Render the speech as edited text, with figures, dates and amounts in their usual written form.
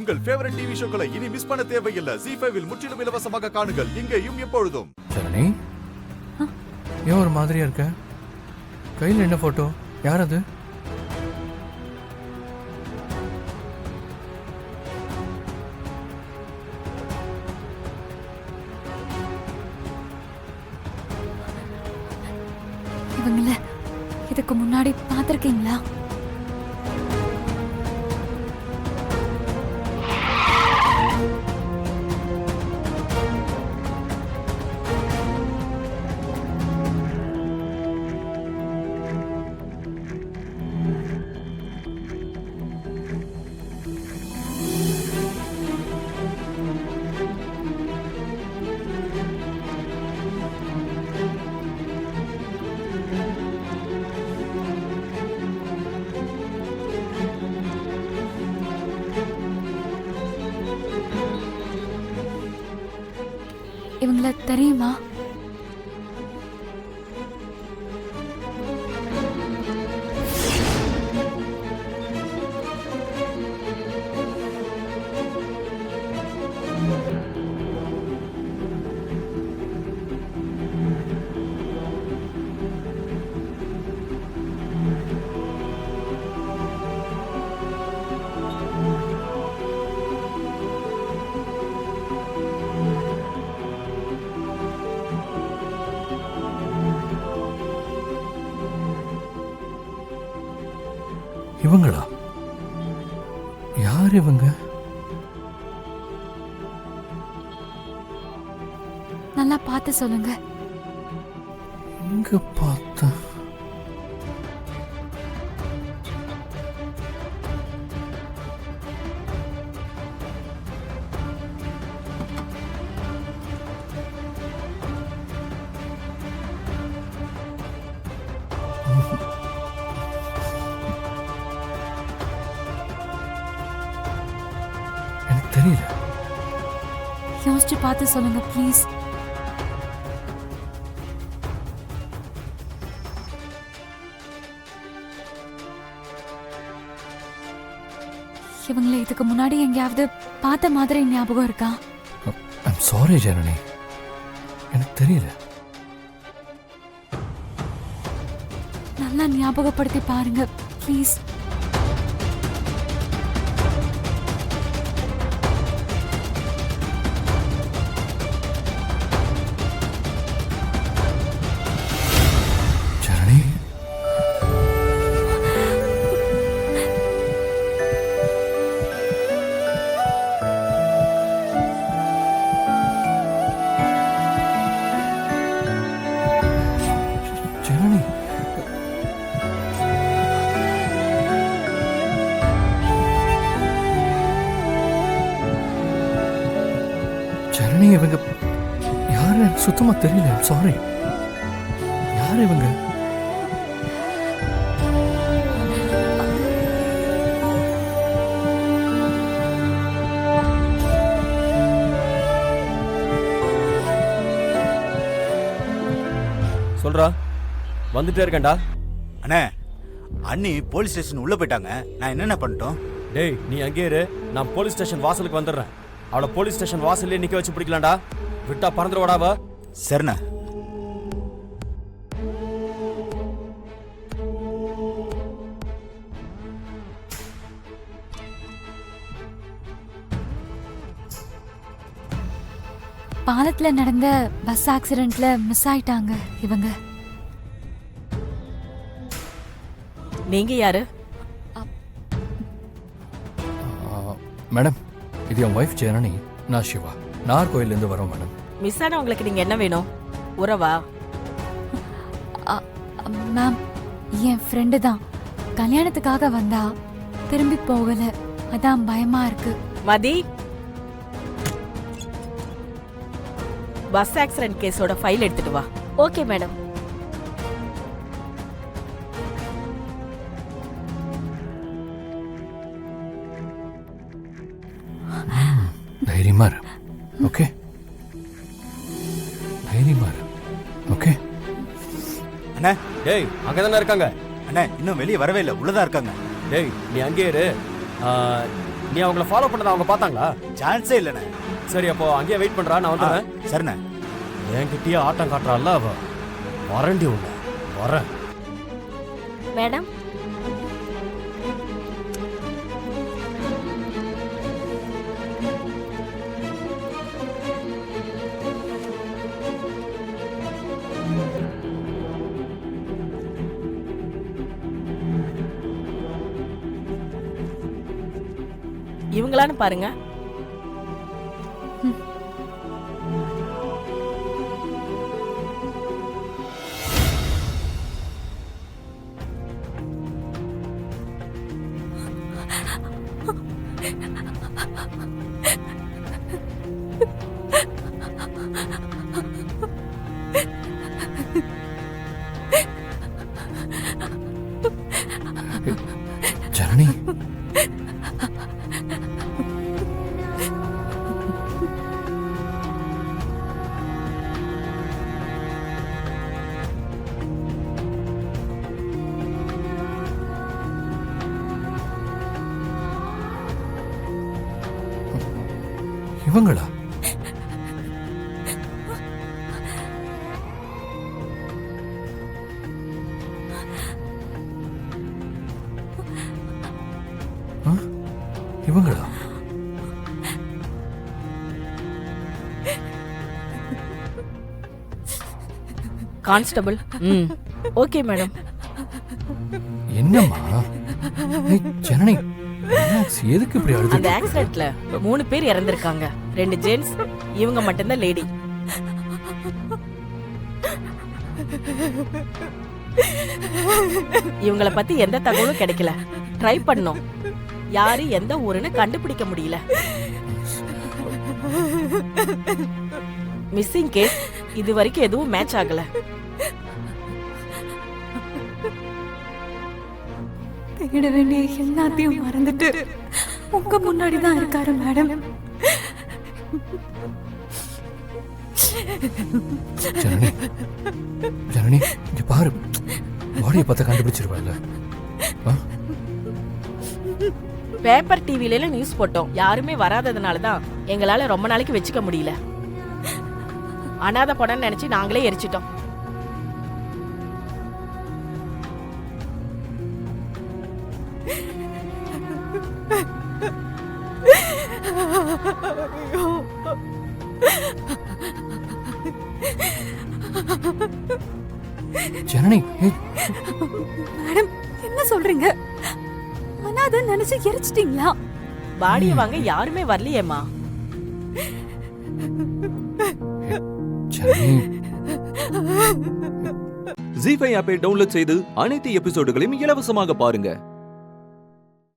உங்கள் favourite TV ஷோக்களை இனி miss பண்ண தேவையில்லை. ZEE5 இல் முற்றிலும் இலவசமாக காணுங்கள், இங்கேயும் எப்பொழுதும். சரணி, ஏன் ஒரு மாதிரியா இருக்க? கையில் என்ன போட்டோ? யார் அது? இவங்கள இதுக்கு முன்னாடி பார்த்திருக்கீங்களா? இவங்கள தெரியுமா? இவங்களா? யார் இவங்க? நல்லா பார்த்து சொல்லுங்க. எங்க பார்த்தா? எனக்கு தெரியல. யோசிச்சு பார்த்து சொல்லுங்க ப்ளீஸ். இவங்களை இதுக்கு முன்னாடி எங்கேயாவது பார்த்த மாதிரி ஞாபகம் இருக்கா? I'm sorry ஜனனி, எனக்கு தெரியல. நல்லா ஞாபகப்படுத்தி பாருங்க ப்ளீஸ். ஜனனி, ஜனனி, ஜனனி, இவங்க யாரு? எனக்கு சுத்தமா தெரியல. சாரி. யார் இவங்க? சொல்றா, வந்துட்டே இருக்கேன்டா. அண்ணே, அண்ணி போலீஸ் ஸ்டேஷன் உள்ள போயிட்டாங்க. நான் என்னென்ன பண்ணிட்டோம்? டேய், நீ அங்கே இரு, நான் போலீஸ் ஸ்டேஷன் வாசலுக்கு வந்துடுறேன். அவளை போலீஸ் ஸ்டேஷன் வாசல்லே நிக்க வச்சு பிடிக்கலாம்டா. விட்டா பறந்துடுவாடாவ. சரிண்ணே. பாலத்துல நடந்த பஸ் ஆக்சிடென்ட்ல மிஸ் ஆயிட்டாங்க இவங்க. நீங்க யாரு? மேடம், இது என் ஒய்ஃப் ஜனனி. நான் சிவா, நாகர்கோயிலேருந்து வரோம் மேடம். மிஸ் ஆனவங்களுக்கு நீங்க என்ன வேணும்? உறவா? மேம், என் ஃப்ரெண்டு தான். கல்யாணத்துக்காக வந்தா திரும்பி போகல, அதான் பயமா இருக்கு. மதி, பஸ் ஆக்சிடென்ட் கேஸோட ஃபைல் எடுத்துட்டு வா. Okay madam. தைரியமா இரு, ஓகே? தைரியமா இரு, ஓகே? அண்ணே, டேய், அங்கதானே இருக்காங்க. அண்ணே இன்னும் வெளியே வரவே இல்லை, உள்ளதா இருக்காங்க. டேய், நீ அங்கே இரு. நீ அவங்கள ஃபாலோ பண்ணதை அவங்க பார்த்தாங்களா? சான்ஸே இல்லைண்ணே. சரி, அப்போ அங்கேயே வெயிட் பண்றா, நான் வந்துடுறேன். சரிண்ணே. என்கிட்டயே ஆட்டம் காட்டுறாள்ல அவ. வரண்டி உள்ள வரேன். மேடம், இவங்களான்னு பாருங்க. ஜனனி, இவங்களா? இவங்களா? கான்ஸ்டபிள். Okay madam. என்னம்மா? ஏய், ஜனனி, relax. எதுக்கு இப்படி அந்த அழுது? ஆக்சிடென்ட்ல 3 பேர் இறந்திருக்காங்க. 2 ஜென்ட்ஸ், இவங்க மட்டும்தான் லேடி. இவங்கள பத்தி எந்த தகவலும் கிடைக்கல. ட்ரை பண்ணோம், யாரு எந்த ஊருன்னு கண்டுபிடிக்க முடியல. மிஸ்ஸிங் கேஸ் இது வரைக்கும் எதுவும் மேட்ச் ஆகல. தேட வேண்டிய எல்லாத்தையும் மறந்துட்டு உங்க முன்னாடி தான் இருக்காரு மேடம். ஜனனி, ஜனனி, இங்க பாரு. பாடியை பார்த்து கண்டுபிடிச்சிருவாங்க. பேப்பர் டிவில எல்லாம் நியூஸ் போட்டோம். யாருமே வராததுனால தான் எங்களால ரொம்ப நாளைக்கு வச்சுக்க முடியல. அனாதை படம் நினைச்சு நாங்களே எரிச்சிட்டோம். ஜனனி, மேடம் என்ன சொல்றீங்க? அனாதை நினைச்சு எரிச்சிட்டீங்களா? பாடியை வாங்க யாருமே வரலையேம்மா. ஜனனி. ஜீ5 ஆப்பை டவுன்லோட் செய்து அனைத்து எபிசோடுகளையும் இலவசமாக பாருங்க.